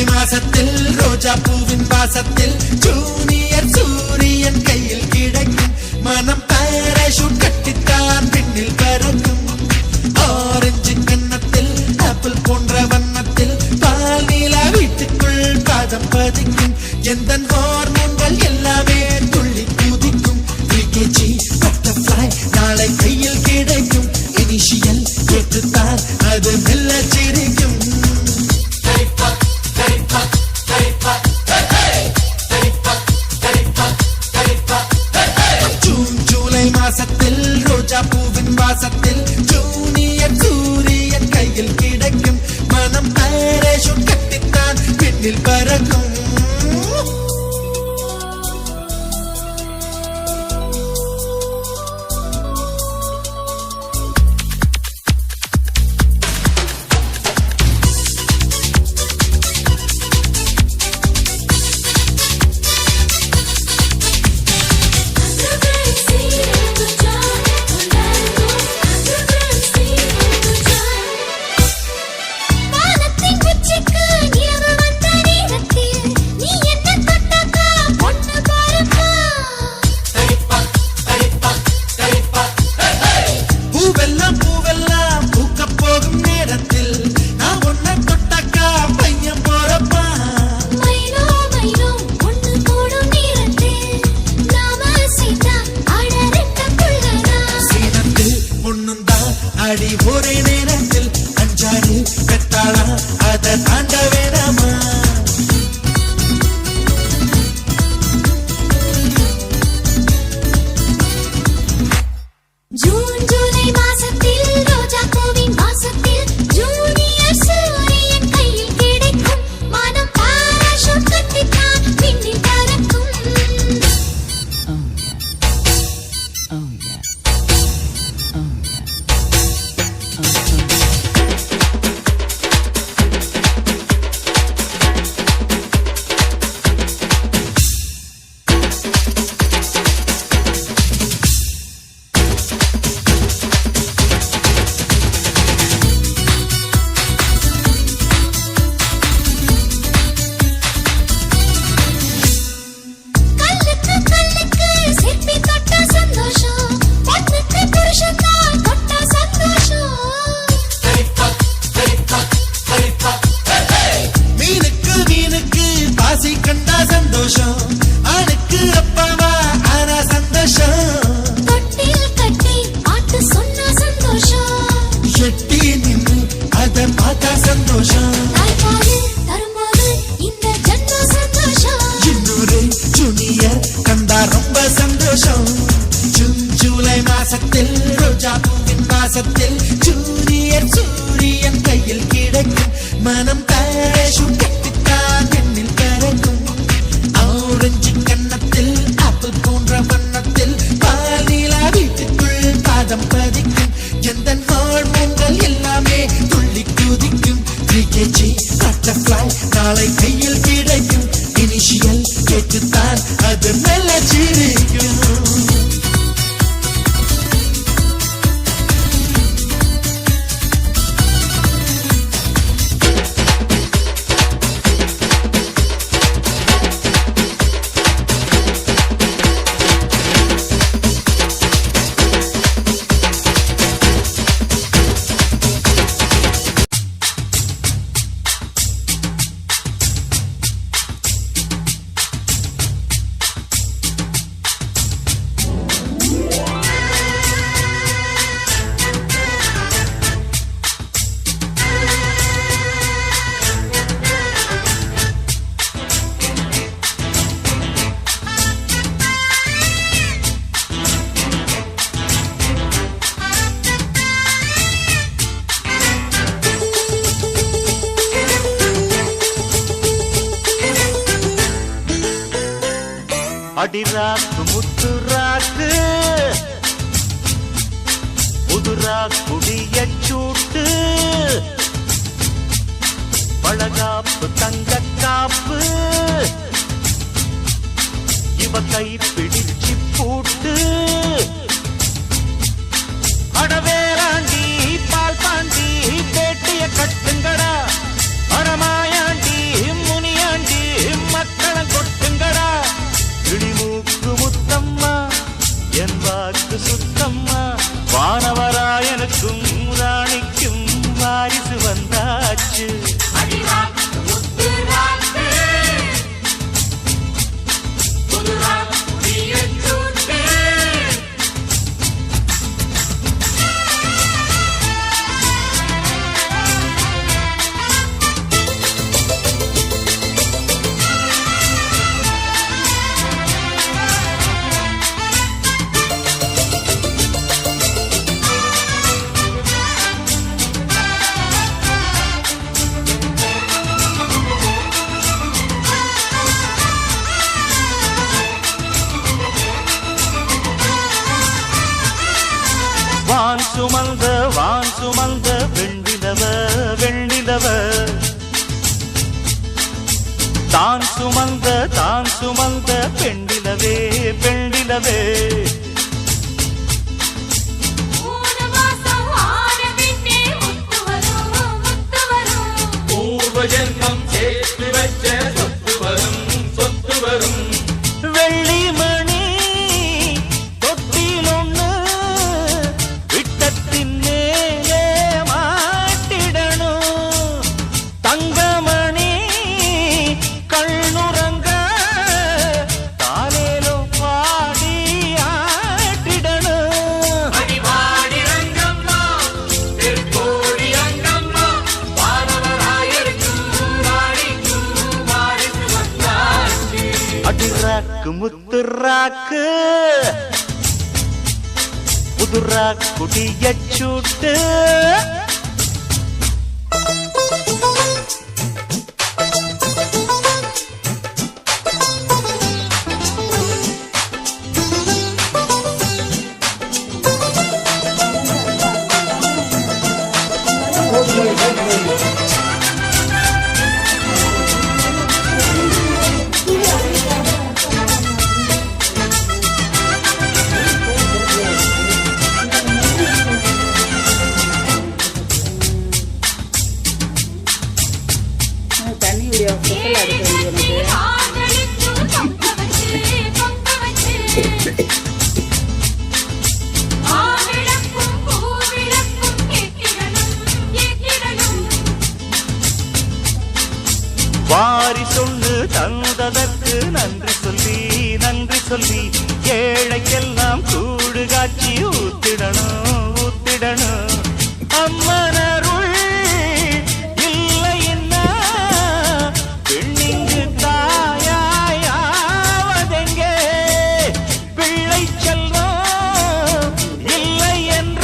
மாசத்தில் ரோஜா பூவின் வாசத்தில் ஜூனியர் சூரியன் கையில் கிடைக்கும் மனம் பாராசூட் கட்டித்தான் விண்ணில் பறக்கும் ஆரஞ்சு கன்னத்தில் ஆப்பிள் போன்ற வண்ணத்தில் பால் நீலா வீட்டுக்குள் பாதம் பதிக்கும் எந்த ஹார்மோன்கள் எல்லாமே துள்ளி குதிக்கும் விகேஜி பட்டர்ஃப்ளை நாளை கையில் கிடைக்கும் இனிஷியல் கேட்டுத்தான் அது மெல்ல சிரிக்கும் மாசத்தில் ரோஜா பூவின் வாசத்தில் ஜூனியர் சூரியன் கையில் கிடைக்கும் மனம் பாராசூட் கட்டித்தான் விண்ணில் பறக்கும் அடி ஒரே நேரத்தில் அஞ்சாறு பெத்தாளா அதை தாண்ட வேணாமா ஜூன் ஜூலை மாசத்தில் ரோஜா பூவின் வாசத்தில் ஜூனியர் சூரியன் கையில் கிடைக்கும் மனம் பாராசூட் கட்டித்தான் விண்ணில் பறக்கும் ஆணுக்கு அப்பாவா ஆனா சந்தோஷம் தொட்டில் கட்டி பாட்டு சொன்னா சந்தோஷம் எட்டி நின்று அதை பார்த்தா சந்தோஷம் தாய்ப்பால் தரும்போது இந்த ஜன்ம சந்தோஷம் இன்னொரு ஜூனியர் கண்டா ரொம்ப சந்தோஷம் ஜூன் ஜூலை மாசத்தில் ரோஜா பூவின் வாசத்தில் ஜூனியர் சூரியன் கையில் கிடைக்கும் மனம் பாராசூட் கட்டித்தான் விண்ணில் பறக்கும் ஆரஞ்சு கன்னத்தில் ஆப்பிள் போன்ற வண்ணத்தில் பால் நீலா வீட்டுக்குள் பாதம் பதிக்கும் எந்த ஹார்மோன்கள் எல்லாமே துள்ளி குதிக்கும் விகேஜி பட்டர்ஃப்ளை நாளை கையில் கிடைக்கும் இனிஷியல் கேட்டுத்தான் அது மெல்ல சிரிக்கும் அடிராக்கு முத்து ராக்கு புதுரா குடிய சூட்டு பழகாப்பு தங்க காப்பு இவ கை பிடிச்சு பூட்டு அடவேராண்டி பால் பாண்டி பேட்டிய கட்டுங்கடா அடமாயாண்டி முனியாண்டி மக்களை கொட்டுங்கடா கிளிமூக்கு முத்தம்மா என் வாக்கு சுத்தம்மா வானவராயனுக்கும் ராணிக்கும் வாரிசு வந்தாச்சு வான் சுமந்த வெண்ணிலவ வெண்ணிலவ தான் சுமந்த பெண்ணிலவே பெண்ணிலவே பூர்வஜன்மம் சேர்த்து வச்ச சொத்து வரும் சொத்து வரும் வெள்ளி மணி தொட்டிலொன்னு விட்டத்தின் மேலே மாட்டிடணும் தங்கமணி கண்ணுறங்க தாலேலோ பாடி ஆட்டிடணும் அடிவாடி ரங்கம்மா திருக்கோடி அங்கம்மா வானவராயருக்கும் ராணிக்கும் வாரிசு வந்தாச்சு அடிராக்கு முத்து ராக்கு புதுரா குடிய சூட்டு வாரி சொல்லு தந்ததற்கு நன்றி சொல்லி ஏழைக்கெல்லாம் கூடு காட்சி ஊத்திடணும் அம்மனருள் இல்லைன்னா பெண்ணிங்கு தாயாவதெங்கே பிள்ளை செல்வம் இல்லை என்ற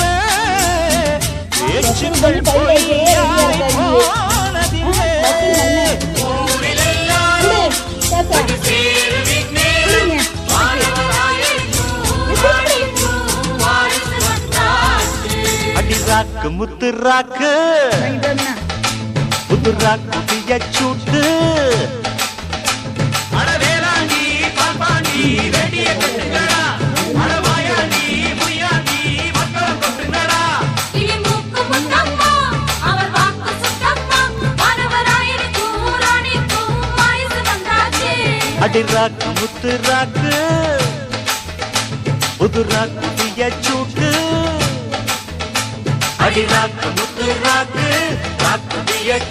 பேச்சுக்கள் பொய்யாய் போனதில்லை அடிராக்கு முத்து ராக்கு புது ராக்கு சூட்டு அடவேலாண்டி பால்பாண்டி வெடிய கட்டுங்கடா அடவாயாண்டி முனியாண்டி மக்களை கொட்டுங்கடா கிளிமூக்கு முத்தம்மா அவர் வாக்கு சுத்தம்மா வானவராயனுக்கும் ராணிக்கும் வாரிசு வந்தாச்சு அடிராக்கு முத்து ராக்கு புது ராக்கு சூட்டு அடிராக்கு முத்து ராக்கு ராக்கு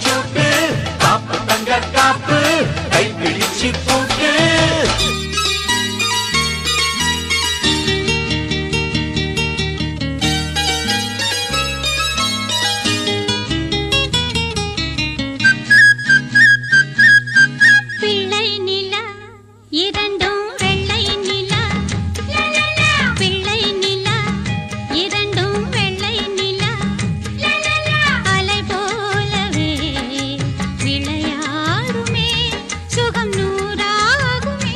சூட்டு காப்பு தங்க காப்பு கை பிடிச்சு போட்டு பிள்ளை நிலா இரண்டும் வெள்ளை நிலா பிள்ளை நிலா இரண்டும் வெள்ளை நிலா அலை போலவே விளையாடுமே சுகம் நூறாகுமே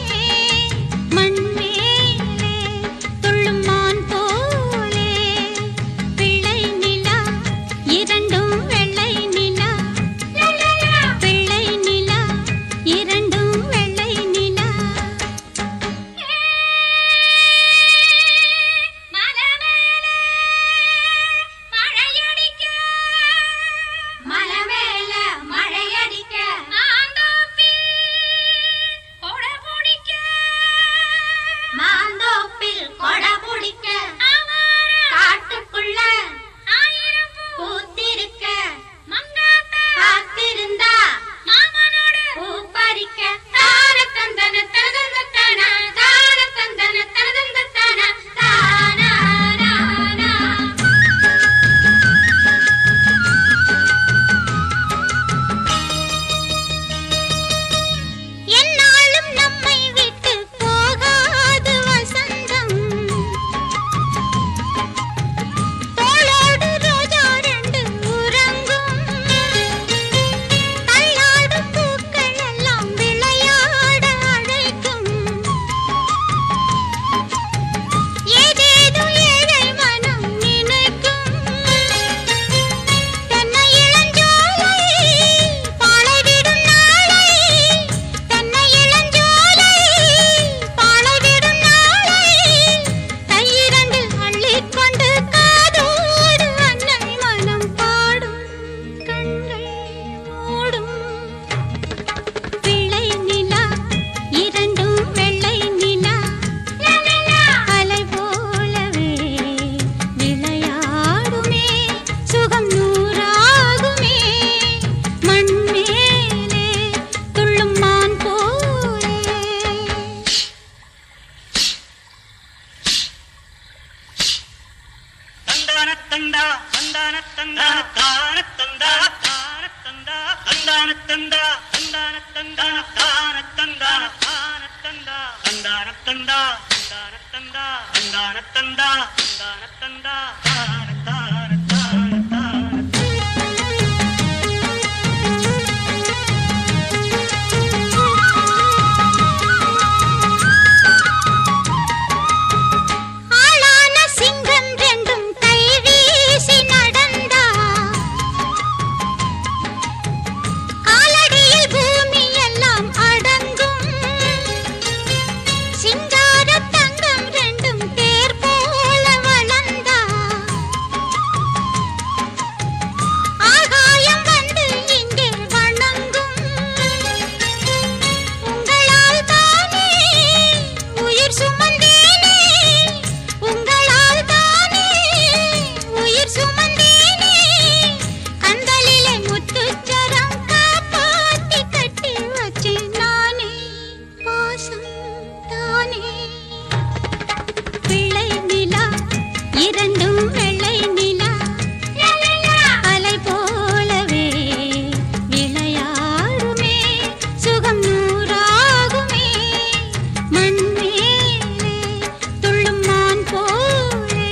தந்தா தந்தான தந்தா தான தந்தா தான தந்தா தந்தான தந்தா தந்தான தந்தா தான தந்தா தான தந்தா தந்தான தந்தா தந்தான தந்தா தந்தான தந்தா தந்தான தந்தா தான தான தான தான ஆளான சிங்கம் ரெண்டும் கை வீசி நடந்தா காலடியில் பூமி எல்லாம் அடங்கும் சிங்கார தங்கம் ரெண்டும் தேர் போல வளர்ந்தா ஆகாயம் வந்து இங்கே வணங்கும் உங்களால் தானே உயிர் சுமந்தேனே உங்களால் தானே உயிர் சுமந்தேனே கந்தலிலே முத்துச்சரம் காப்பாத்தி கட்டி வச்சு நானே பாசம் தானே பிள்ளை நிலா இரண்டும் வெள்ளை நிலா அலை போலவே விளையாடுமே சுகம் நூறாகுமே மண் மேலே துள்ளும் மான் போலே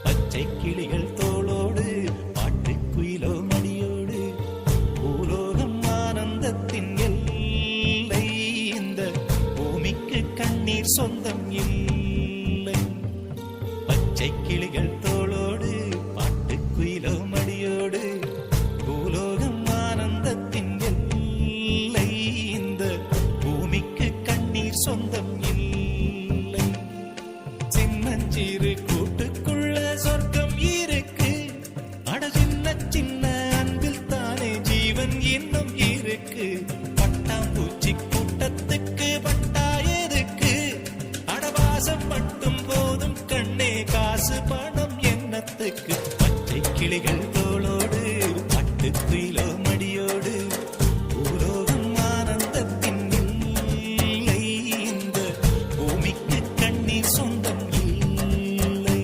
பச்சை கிளிகள் தோளோடு பாட்டுக்குயிலோ மடியோடு பூலோகம் ஆனந்தத்தின் எல்லை இந்த பூமிக்கு கண்ணீர் சொந்தம் இல்லை பச்சை கிளிகள் தோளோடு பாட்டுக்குயிலோ மடியோடு பூலோகம் ஆனந்தத்தின் எல்லை இந்த பூமிக்கு கண்ணீர் சொந்தம் இல்லை சின்னஞ்சிறு கூட்டுக்குள்ள சொர்க்கம் இருக்கு அட சின்ன சின்ன அன்பில் தானே ஜீவன் இன்னும் இருக்கு பட்டாம்பூச்சி கூட்டத்துக்கு பட்டா எதுக்கு அடவாசம் மட்டும் போதும் கண்ணே காசு பணம் என்னத்துக்கு பச்சை கிளிகள் தோளோடு பட்டுக்குயிலோ மடியோடு பூலோகம் ஆனந்தத்தின் இல்லை இந்த பூமிக்கு கண்ணீர் சொந்தம் இல்லை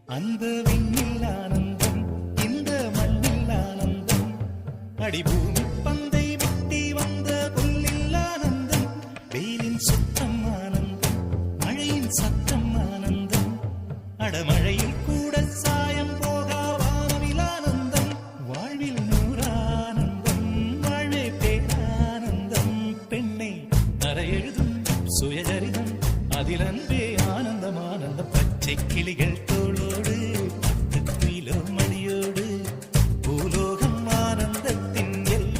அந்த விண்ணில் ஆனந்தம் இந்த மண்ணில் ஆனந்தம் அடிபூமி பந்தை விட்டி வந்த புல்லில் ஆனந்தம் வெயிலின் சுத்தம் ஆனந்தம் மழையின் சத்தம் ஆனந்தம் அடமழையில் கூட சாயம் போகா வானவில் ஆனந்தம் வாழ்வில் நூறானந்தம் வாழ்வே பேரானந்தம் பெண்ணை நரையெழுதும் சுயசரிதம் அதில் அன்பே ஆனந்தம் ஆனந்தம் பச்சை கிளிகள் தோளோடு பட்டுக்குயிலோ மடியோடு பூலோகம் ஆனந்தத்தின் எல்லை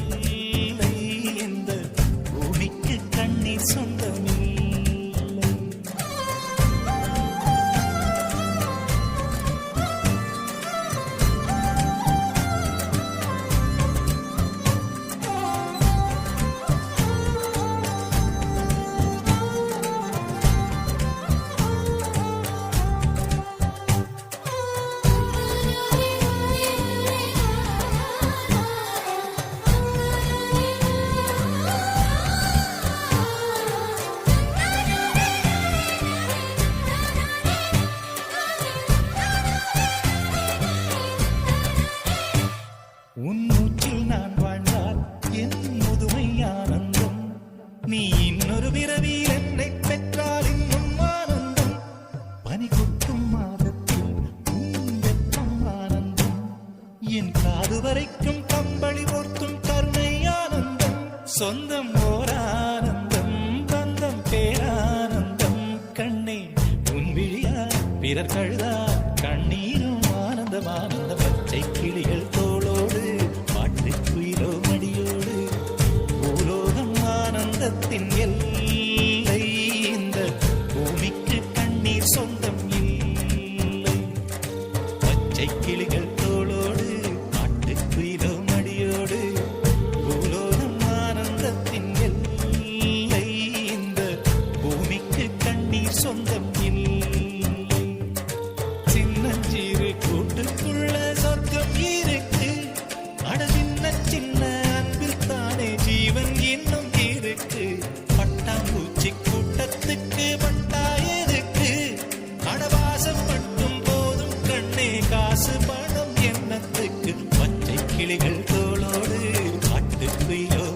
உன் மூச்சில் நான் வாழ்ந்தால் என் முதுமை ஆனந்தம். நீ இன்னொரு பிறவியில் என்னை பெற்றால் இன்னும் ஆனந்தம். பனி கொட்டும் மாதத்தில் உன் வெப்பம் ஆனந்தம். என் காது வரைக்கும் கம்பளி போர்த்தும் கருணை ஆனந்தம். சொந்தம் ஓர் ஆனந்தம், பந்தம் பேரானந்தம். கண்ணே உன் விழியா பிறர் கழுதா கண்ணீரும் ஆனந்தம் ஆனந்த. பச்சை கிளிகள் தோளோடு பாட்டு குயிலோ மடியோடு பூலோகம் ஆனந்தத்தின் எல்லை. இந்த பூமிக்கு கண்ணீர் சொந்தம் இல்லை. பச்சை கிளிகள் தோளோடு பாட்டு குயிலோ மடியோடு பூலோகம் ஆனந்தத்தின் எல்லை. இந்த பூமிக்கு கண்ணீர் சொந்தம் இல்லை. சின்னஞ்சிறு கூட்டுக்குள்ள சொர்க்கம் இருக்கு. அட சின்ன சின்ன அன்பில் தானே ஜீவன் இன்னும் இருக்கு. பட்டாம்பூச்சி கூட்டத்துக்கு பட்டாயதுக்கு. அடவாசம் மட்டும் போதும் கண்ணே, காசு பணம் எண்ணத்துக்கு. பச்சை கிளிகள் தோளோடு காட்டுக்குயிலோ